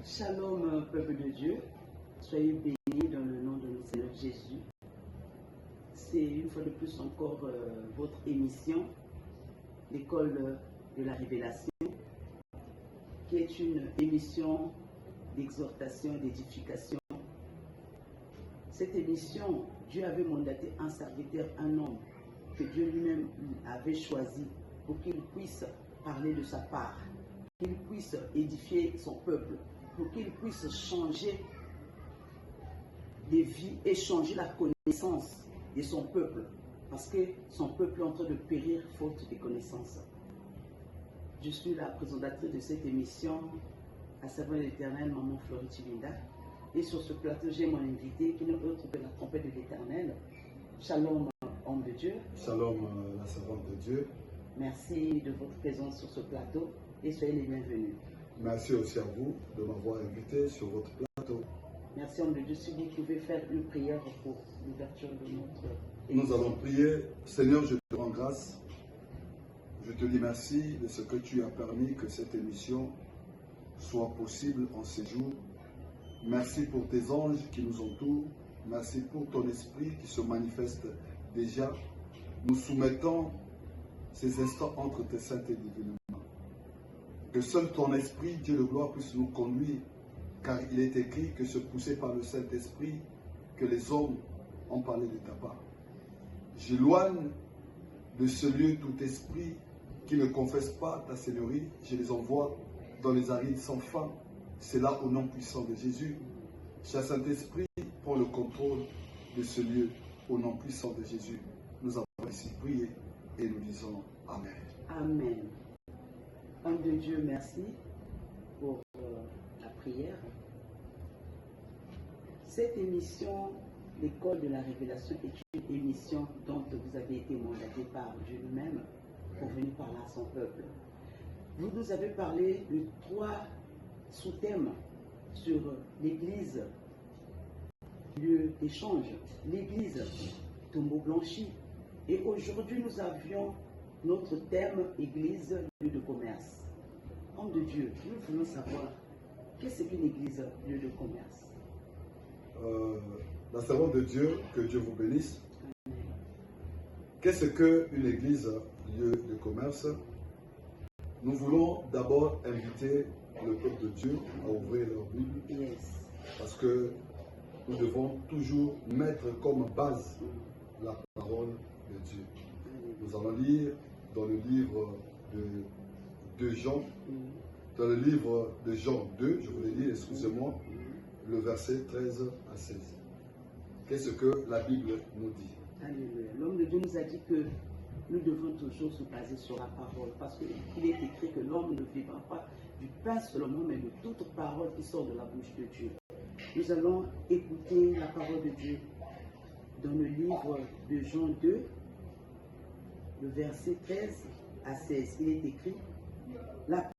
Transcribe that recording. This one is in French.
Shalom, peuple de Dieu. Soyez bénis dans le nom de notre Seigneur Jésus. C'est une fois de plus encore votre émission, l'école de la révélation, qui est une émission d'exhortation, d'édification. Cette émission, Dieu avait mandaté un serviteur, un homme, que Dieu lui-même avait choisi pour qu'il puisse parler de sa part, qu'il puisse édifier son peuple, pour qu'il puisse changer des vies et changer la connaissance de son peuple, parce que son peuple est en train de périr faute de connaissances. Je suis la présentatrice de cette émission, à savoir l'Éternel, Maman Florie Chivinda. Et sur ce plateau, j'ai mon invité qui n'est autre que la trompette de l'Éternel. Shalom, homme de Dieu. Shalom, la servante de Dieu. Merci de votre présence sur ce plateau et soyez les bienvenus. Merci aussi à vous de m'avoir invité sur votre plateau. Merci, homme de Dieu. Si vous pouvez faire une prière pour l'ouverture de notre émission. Nous allons prier. Seigneur, je te rends grâce. Je te dis merci de ce que tu as permis que cette émission soit possible en ces jours. Merci pour tes anges qui nous entourent. Merci pour ton esprit qui se manifeste déjà. Nous soumettons ces instants entre tes saintes et divines mains. Que seul ton esprit, Dieu de gloire, puisse nous conduire, car il est écrit que se pousser par le Saint-Esprit, que les hommes ont parlé de ta part. J'éloigne de ce lieu tout esprit qui ne confesse pas ta Seigneurie. Je les envoie dans les arides sans fin. C'est là au nom puissant de Jésus. Cher Saint-Esprit, prends le contrôle de ce lieu au nom puissant de Jésus. Nous avons ici prié et nous disons Amen. Amen. Homme de Dieu, merci pour la prière. Cette émission, l'école de la révélation, est une émission dont vous avez été mandaté par Dieu lui-même pour venir parler à son peuple. Vous nous avez parlé de 3 sous-thèmes sur l'église, lieu d'échange, l'église tombeau blanchi. Et aujourd'hui, nous avions notre thème église, lieu de commerce. Homme de Dieu, nous voulons savoir qu'est-ce qu'une église, lieu de commerce. La servante de Dieu, que Dieu vous bénisse. Qu'est-ce qu'une église, lieu de commerce? Nous voulons d'abord inviter le peuple de Dieu à ouvrir leur Bible. Yes. Parce que nous devons toujours mettre comme base la parole de Dieu. Nous allons lire dans le livre de Jean, dans le livre de Jean 2, je voulais dire, excusez-moi, le verset 13 à 16. Qu'est-ce que la Bible nous dit? Alléluia. L'homme de Dieu nous a dit que nous devons toujours se baser sur la parole, parce qu'il est écrit que l'homme ne vivra pas du pain seulement, mais de toute parole qui sort de la bouche de Dieu. Nous allons écouter la parole de Dieu dans le livre de Jean 2, le verset 13 à 16. Il est écrit: la